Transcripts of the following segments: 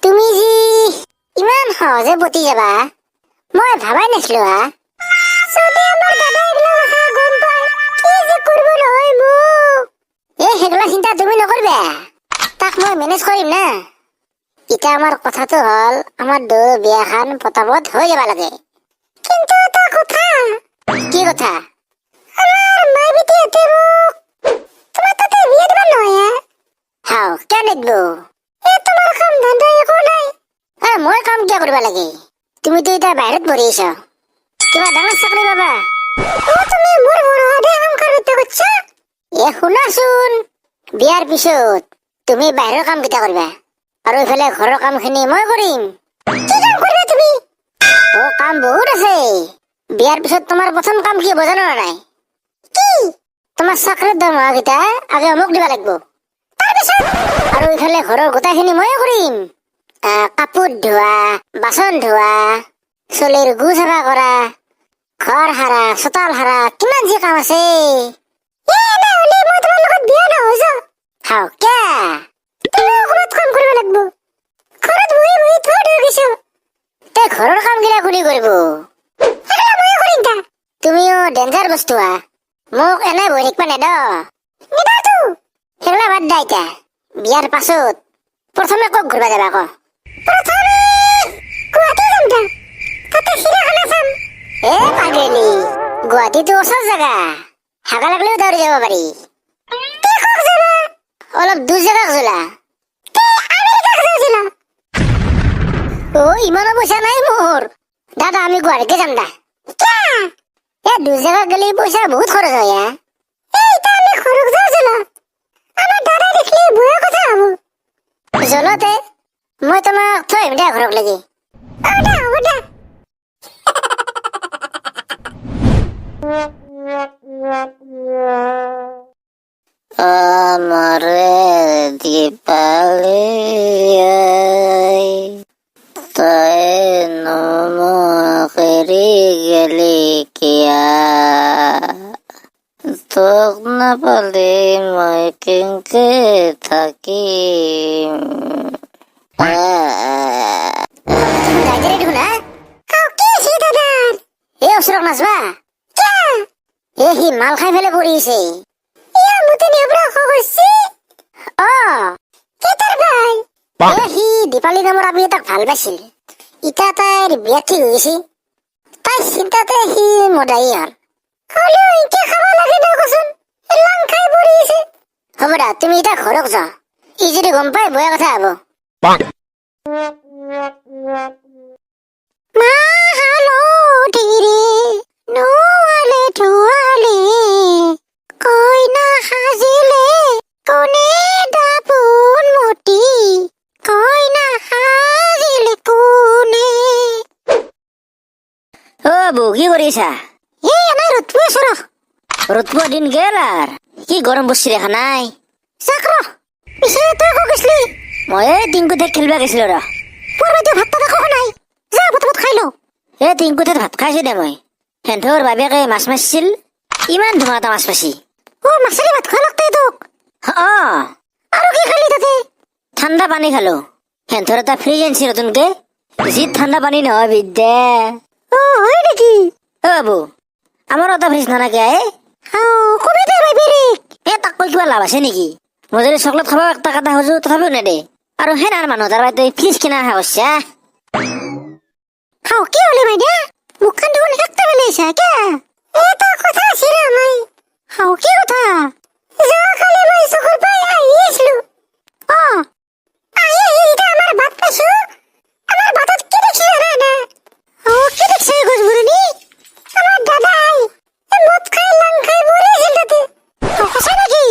তুমি যি ইমান সহজে পতি যাবা মই ভাবাই নাছিলো হা। যদি আমাৰ দাদাই এইবিলাক কথা গম পায় কি যে কৰিব নহয় মোক। সেইগিলা চিন্তা তুমি নকৰিবা, তাক মই মেনেজ কৰিম না। এতিয়া আমাৰ কথাটো হল আমাৰ দৌৰ বিয়াখন পতাপত হৈ যাব লাগে। কিন্তু এটা কথা। কি কথা? আমাৰ মাই বেটিহঁতে মোক তোমাৰ তাতে বিয়া দিবা নহয় হাও কিয় নিদিব? তোমাৰ কাম ধান্দা একো নাই। মই কাম কিয় কৰিব লাগে? তুমিতো এতিয়া বাহিৰত পঢ়ি আছা, কিবা ডাঙৰ চাকৰি পাবা। তুমি মোৰ ঘৰতে কাম কৰিব কৈছা? শুনাচোন, বিয়াৰ পিছত তুমি বাহিৰৰ কাম কেতিয়া কৰিবা আৰু ইফালে ঘৰৰ কাম খিনি মই কৰিম। কি কাম কৰিবা তুমি? কাম বহুত আছে। বিয়াৰ পিছত তোমাৰ প্ৰথম কাম কি বুজা নাই? কি? তোমাৰ চাকৰিৰ দৰমহা কেইটা আগে মোক দিবা লাগিব। তাৰপিছত আৰু ইফালে ঘৰৰ গোটেইখিনি ময়ে কৰিম। কাপোৰ ধোৱা, বাচন ধোৱা, চলিৰ গু চাফা কৰা, ঘৰ সাৰা, চোতাল সাৰা, কিমান যি কাম আছে। মই তোমাৰ লগত বিয়া নহৈ যাওঁ। হাও কিয়? তুমি অকণমান কাম কৰিব লাগিব। ঘৰত বহি বহি থৈ গৈছো। তই ঘৰৰ কাম গিলা কোনে কৰিব? ময়ে কৰিম তা। তুমিও ডেঞ্জাৰ বস্তু হা, মোক এনে বহি থাকিব নেদ। নিদাতো। সেইগিলা বাদ দে এতিয়া। বিয়াৰ পাছত প্ৰথমে ক'ত ঘূৰিব যাবা ক? প্ৰথমে গুৱাহাটী যাম তা। তাতে চিৰিয়াখানা চাম। পাগেলি, গুৱাহাটীতো ওচৰ জাগা, হাগা লাগলেও দৌৰি যাব পাৰি। অলপ দূৰ জাগাক যোলা। ইমানো পইচা নাই মোৰ। দাদা আমি গুৱাহাটীতে যাম দা। দূৰ জাগাত গেলি পইচা বহুত খৰচ হয়। জলতে মই তোমাক থৈ আহিম দে ঘৰক লাগি। আমাৰে দীপালি তাই নমকেৰি গেলি কিয়া তোক নাপালে মই কেংকে থাকিম। ওচৰত নাচবা সি মাল খাই ফেলে পৰিছে। সি দীপালি নামৰ আমি তাক ভাল পাইছিল। ইটা তাইৰ বিয়া ঠিক হৈ গৈছে। তাই চিন্তাতে সি মদাই হল। হ'ব দা, তুমি এতিয়া ঘৰক যোৱা। ই যদি গম পাই বয়া কথা হব। কি কৰিছা? ৰ'দপুৱা দিন গেল আৰ কি গৰম বসছি দেখা নাই। মই টিংকুতে খেলবা গেছিলো ৰ। টিংকুতে ভাত খাইছো দে মই। সেন্ধৰ বাবেকে মাছ মাৰিছিল, ইমান ধুমা এটা মাছ পাইছি। ঠাণ্ডা পানী খালো। সেন্ধৰ এটা ফ্ৰিজ আনছি নতুনকে, যি ঠাণ্ডা পানী নহয় বিদ্যা। হয় নেকি? বাবু আমার এটা ফ্রিজ নানাকে তাক কৈ কিবা লাভ আছে নেকি? মই যদি চকলেট খাব একটা কাটা খুজো তথাপিও নেদে। আৰু সেনাৰ মানুহ তাৰ বাদে ফ্ৰিজ কিনা আশা কৰছা। কি হলে বাইদেউ? মুখখান দেখোন একটা বেলাইছা কে? কথা আছে রে মাই। কি কথা? যোৱাকালি মই চকুৰ পাই আহি আছিলো। আমাৰ বাট পাইছো। আমাৰ বাটত কি দেখছি জানা না? কি দেখছি গছবুৰণি? আমার দাদাই মদ খাই লাং খাই মরে আছিল তাতে। সঁচা নাকি?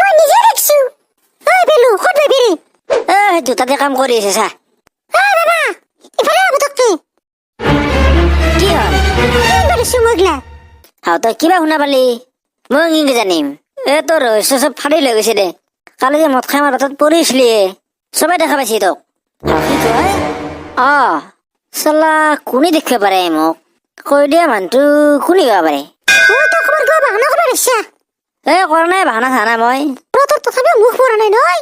মই নিজে দেখছো। বেলু কত ভাবি রে? দুটাতে কাম কৰি আছে চা। বাবা ইফালে আবতককে কি হল? তই কিবা শুনা পালি? মই কি জানিম। তোৰ ৰহস্য চব ফালি লৈ গৈছে দে। কালি যে মদ খাই আমাৰ বাটত পৰিছিলি, চবে দেখা পাইছি তোক। কি কয়? চালা কোনে দেখিব পাৰে মোক? কৈ দিয়া মানুহটো কোনে গাব পাৰে? কৰা নাই ভাওনা চাওনা মই তোৰ তথাপিও মুখ পৰা নাই নহয়